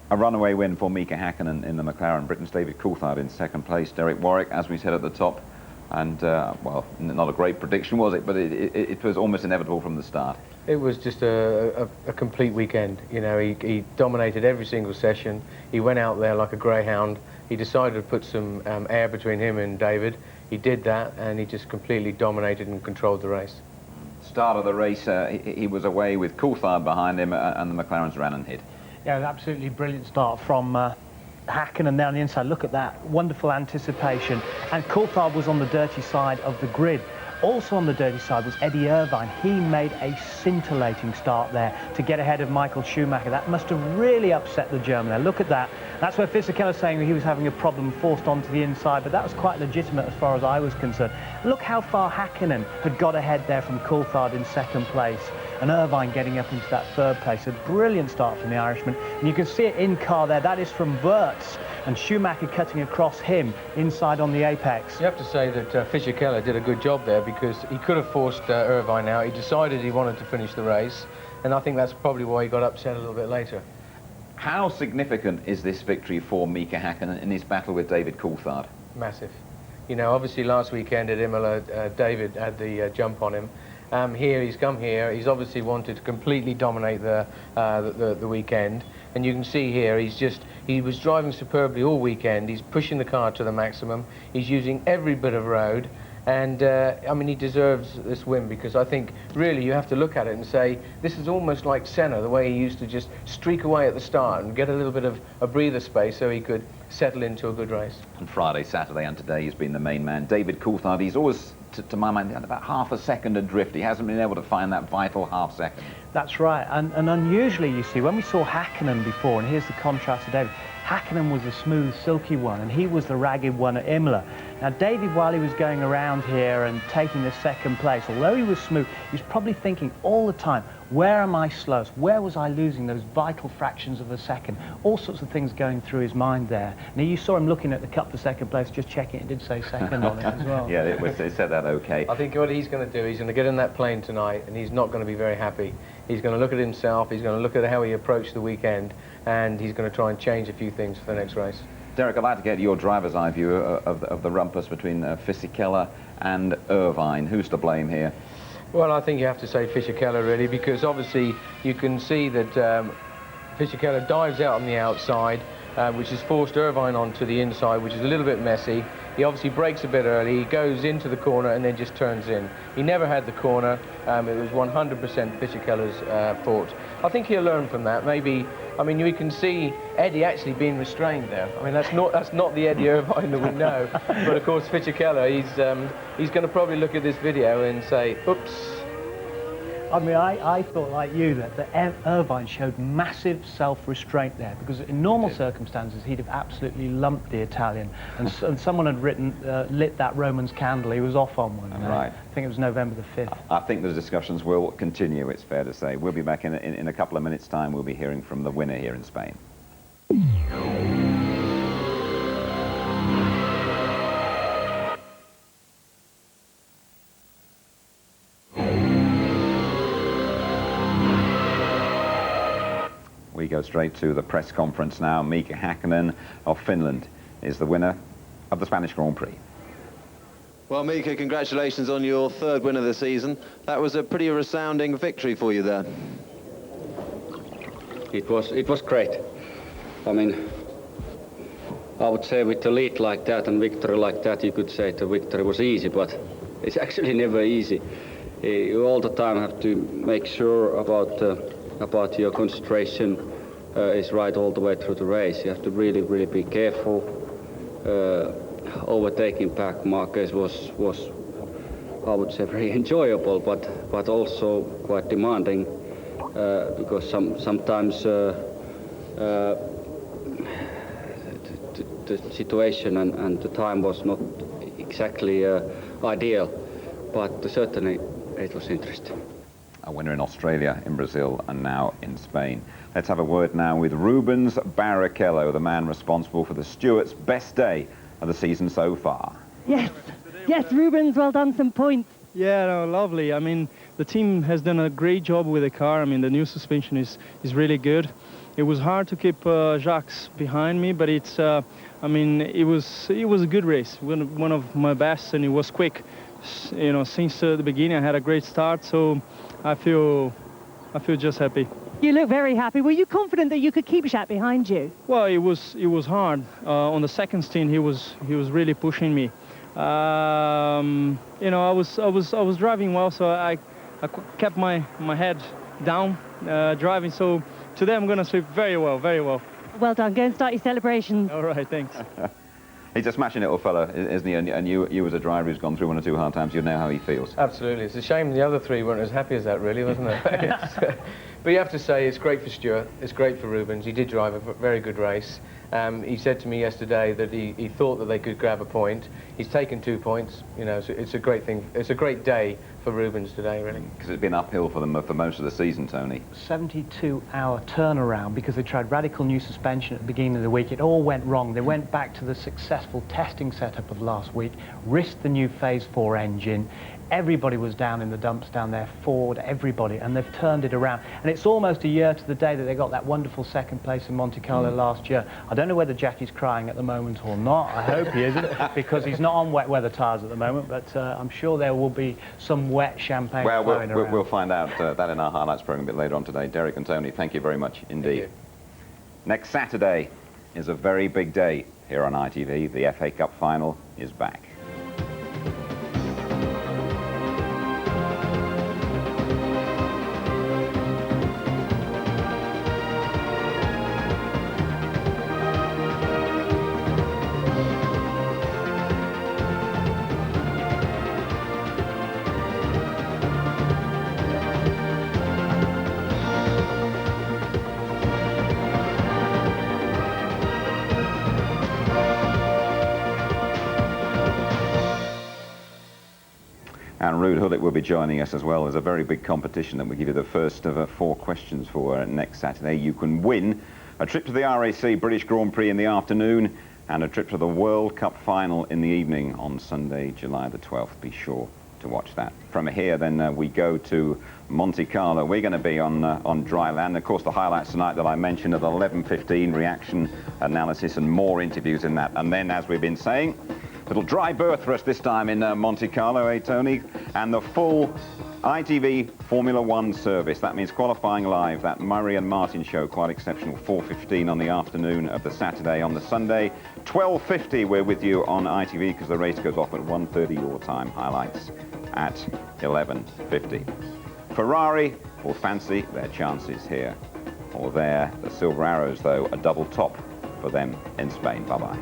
A runaway win for Mika Häkkinen in the McLaren. Britain's David Coulthard in second place. Derek Warwick, as we said at the top, and well, not a great prediction, was it? But it was almost inevitable from the start. It was just a complete weekend. You know, he dominated every single session. He went out there like a greyhound. He decided to put some air between him and David. He did that, and he just completely dominated and controlled the race. Start of the race, he was away with Coulthard behind him, and the McLarens ran and hid. Yeah, absolutely brilliant start from Häkkinen down the inside. Look at that, wonderful anticipation. And Coulthard was on the dirty side of the grid. Also on the dirty side was Eddie Irvine. He made a scintillating start there to get ahead of Michael Schumacher. That must have really upset the German there. Look at that. That's where Fisichella saying he was having a problem forced onto the inside, but that was quite legitimate as far as I was concerned. Look how far Häkkinen had got ahead there from Coulthard in second place, and Irvine getting up into that third place. A brilliant start from the Irishman. And you can see it in car there. That is from Wirtz, and Schumacher cutting across him inside on the apex. You have to say that Fisichella did a good job there, because he could have forced Irvine out. He decided he wanted to finish the race, and I think that's probably why he got upset a little bit later. How significant is this victory for Mika Häkkinen in his battle with David Coulthard? Massive. You know, obviously last weekend at Imola, David had the jump on him. Here, he's come here, he's obviously wanted to completely dominate the weekend. And you can see here, he was driving superbly all weekend. He's pushing the car to the maximum. He's using every bit of road. And, I mean, he deserves this win, because I think, really, you have to look at it and say, this is almost like Senna, the way he used to just streak away at the start and get a little bit of a breather space so he could settle into a good race. On Friday, Saturday and today, he's been the main man. David Coulthard, he's always, to my mind, had about half a second adrift. He hasn't been able to find that vital half second. That's right, and unusually, you see, when we saw Häkkinen before, and here's the contrast to David, Häkkinen was the smooth, silky one, and he was the ragged one at Imola. Now, David, while he was going around here and taking the second place, although he was smooth, he was probably thinking all the time, where am I slowest? Where was I losing those vital fractions of a second? All sorts of things going through his mind there. Now, you saw him looking at the cup for second place, just checking it did say second on it as well. Yeah, it said that okay. I think what he's going to do, he's going to get in that plane tonight, and he's not going to be very happy. He's going to look at himself, he's going to look at how he approached the weekend, and he's going to try and change a few things for the next race. Derek, I'd like to get your driver's eye view of the rumpus between Fisichella and Irvine. Who's to blame here? Well, I think you have to say Fisichella, really, because obviously you can see that Fisichella dives out on the outside, which has forced Irvine onto the inside, which is a little bit messy. He obviously brakes a bit early, he goes into the corner and then just turns in. He never had the corner. It was 100% Fisichella's fault. I think he'll learn from that. Maybe, I mean, we can see Eddie actually being restrained there. I mean, that's not the Eddie Irvine that we know. But of course, Fisichella, he's going to probably look at this video and say, oops. I mean, I thought, like you, that Irvine showed massive self-restraint there, because in normal circumstances, he'd have absolutely lumped the Italian. And someone had lit that Roman's candle. He was off on one. Right. I think it was November the 5th. I think the discussions will continue, it's fair to say. We'll be back in a couple of minutes' time. We'll be hearing from the winner here in Spain. We go straight to the press conference now. Mika Häkkinen of Finland is the winner of the Spanish Grand Prix. Well, Mika, congratulations on your third win of the season. That was a pretty resounding victory for you there. It was great. I mean, I would say with the lead like that and victory like that, you could say the victory was easy, but it's actually never easy. You all the time have to make sure about your concentration is right all the way through the race. You have to really, really be careful. Overtaking back Marquez was I would say very enjoyable, but also quite demanding, because sometimes the situation and the time was not exactly ideal, but certainly it was interesting. A winner in Australia, in Brazil, and now in Spain. Let's have a word now with Rubens Barrichello, the man responsible for the stewards' best day of the season so far. Yes, Rubens, well done, some points. Yeah, no, lovely. I mean, the team has done a great job with the car. I mean, the new suspension is really good. It was hard to keep Jacques behind me, but it's, I mean, it was a good race, one of my best, and it was quick. You know, since the beginning, I had a great start, so I feel just happy. You look very happy. Were you confident that you could keep Jacques behind you? Well, it was hard. On the second stint, he was really pushing me. You know, I was driving well, so I kept my head down driving. So today I'm going to sweep very well, very well. Well done. Go and start your celebrations. All right, thanks. He's a smashing little fella, isn't he? And you as a driver who's gone through 1 or 2 hard times, you know how he feels. Absolutely. It's a shame the other 3 weren't as happy as that, really, wasn't it? But you have to say it's great for Stuart, it's great for Rubens. He did drive a very good race. He said to me yesterday that he thought that they could grab a point. He's taken 2 points, you know, so it's a great thing. It's a great day for Rubens today, really. Because it's been uphill for them for most of the season, Tony. 72-hour turnaround because they tried radical new suspension at the beginning of the week. It all went wrong. They went back to the successful testing setup of last week, risked the new Phase 4 engine. Everybody was down in the dumps down there, Ford, everybody, and they've turned it around. And it's almost a year to the day that they got that wonderful second place in Monte Carlo last year. I don't know whether Jackie's crying at the moment or not. I hope he isn't, because he's not on wet weather tyres at the moment, but I'm sure there will be some wet champagne flowing around. We'll find out that in our highlights program a bit later on today. Derek and Tony, thank you very much indeed. Next Saturday is a very big day here on ITV. The FA Cup final is back. And Ruud Gullit will be joining us as well. There's a very big competition that we'll give you the first of 4 questions for next Saturday. You can win a trip to the RAC British Grand Prix in the afternoon and a trip to the World Cup final in the evening on Sunday, July the 12th. Be sure to watch that. From here, then, we go to Monte Carlo. We're going to be on dry land. Of course, the highlights tonight that I mentioned at 11:15, reaction, analysis, and more interviews in that. And then, as we've been saying, little dry berth for us this time in Monte Carlo, eh, Tony? And the full ITV Formula 1 service. That means qualifying live, that Murray and Martin show, quite exceptional, 4:15 on the afternoon of the Saturday. On the Sunday, 12:50, we're with you on ITV because the race goes off at 1:30 your time. Highlights at 11:50. Ferrari will fancy their chances here. Or there, the Silver Arrows, though, a double top for them in Spain. Bye-bye.